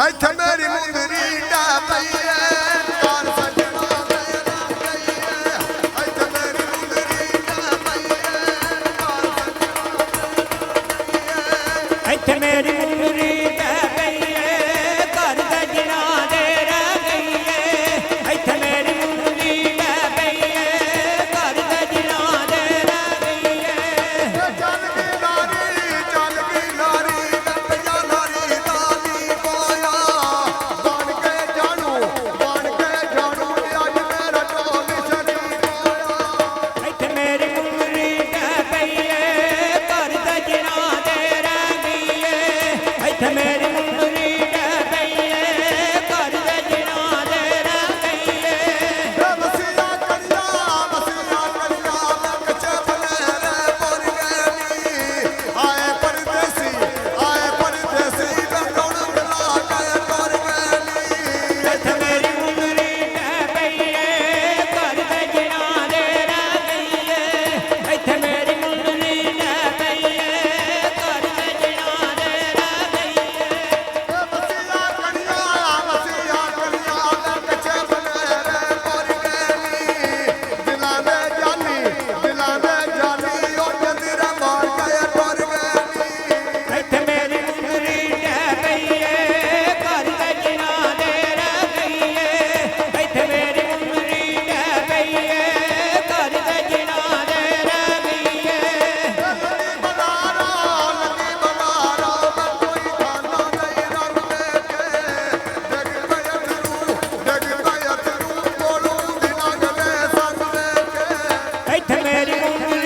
ਇੱਥੇ ਮੇਰੀ ਮੁੰਦਰੀ ਡਾ ਪਈ ਏ ਕਾਰ ਸਜਣਾ ਦੇ ਰੰਗ ਗਈ ਏ ਇੱਥੇ ਮੇਰੀ ਮੁੰਦਰੀ ਡਾ ਪਈ ਏ ਕਾਰ ਸਜਣਾ ਇੱਥੇ ਮੇਰੀ ਮੁੰਦਰੀ ਡਾ ਪਈ ਏ ਘਰ ਸਜਣਾ ਦੇ ਰਹਿ ਗਈ ਏ ਇੱਥੇ ਮੇਰੀ ਮੁੰਦਰੀ ਡਾ ਪਈ ਏ ਘਰ ਸਜਣਾ ਦੇ ਰਹਿ ਗਈ ਏ ਚੱਲ ਗਈ ਨਾਰੀ ਲੱਪਿਆ ਨਾਰੀ ਦਾ ਨੀ ਪਾਇਆ ਬਣ ਕੇ ਜਾਣੂ ਅੱਜ ਮੇਰਾ ਢੋਲ ਛੜੀ ਪਾਇਆ ਇੱਥੇ ਮੇਰੀ ਮੁੰਦਰੀ ਡਾ ਪਈ ਏ ਘਰ ਸਜਣਾ ਦੇ ਰਹਿ ਗਈ ਏ ਇੱਥੇ ਮੇਰੀ ਮੁੰਦਰੀ ਡਾ ਪਈ ਏ ਘਰ ਸਜਣਾ ਦੇ ਰਹਿ ਗਈ ਏ ਮਸੀਹਾ ਕਰਿਆ ਕੱਚੇ ਬਲੇਰੇ ਪੁਰ ਗਏ ਨੀ ਆਏ ਪਰਦੇਸੀ ਲੰਡਨ ਮਿਲਾ ਕੇ ਤੁਰ ਗਏ ਨੀ ਇੱਥੇ ਮੇਰੀ ਮੁੰਦਰੀ ਡਾ ਪਈ ਏ ਘਰ ਸਜਣਾ ਦੇ ਰਹਿ ਗਈ ਏ ਇੱਥੇ ਮੇਰੀ ਮੁੰਦਰੀ ਡਾ ਪਈ ਏ ਘਰ ਸਜਣਾ ਦੇ ਰਹਿ ਗਈ ਏ ਮਸੀਹਾ ਕਰਿਆ ਕੱਚੇ ਬਲੇਰੇ ਪੁਰ ਗਏ ਨੀ ਦਿਲਾਂ ਦੇ ਜਾਨੀ ਉਹ ਜੰਦਰਾ ਮਾਰ ਕੇ ਤੁਰ ਗਏ ਨੀ ਇੱਥੇ ਮੇਰੀ ਮੁੰਦਰੀ ਡਾ ਪਈ ਏ ਘਰ ਸਜਣਾ ਦੇ ਰਹਿ ਗਈ ਏ ਇੱਥੇ ਮੇਰੀ ਮੁੰਦਰੀ ਡਾ ਪਈ ਏ ਘਰ ਸਜਣਾ ਦੇ ਰਹਿ ਗਈ ਏ ਲੱਗੀ ਬਨਾਰਾ ਮੈਂ ਕੋਈ ਖਾਨਾ ਨਹੀਂ ਰੰਗ ਦੇ ਕੇ ਡਿੱਗ ਪਏ ਅਥਰੂ ਕੋਲੋਂ ਦਿਨਾਂ ਗਲੇ ਸੰਗ ਦੇ ਕੇ ਇੱਥੇ ਮੇਰੀ ਮੁੰਦਰੀ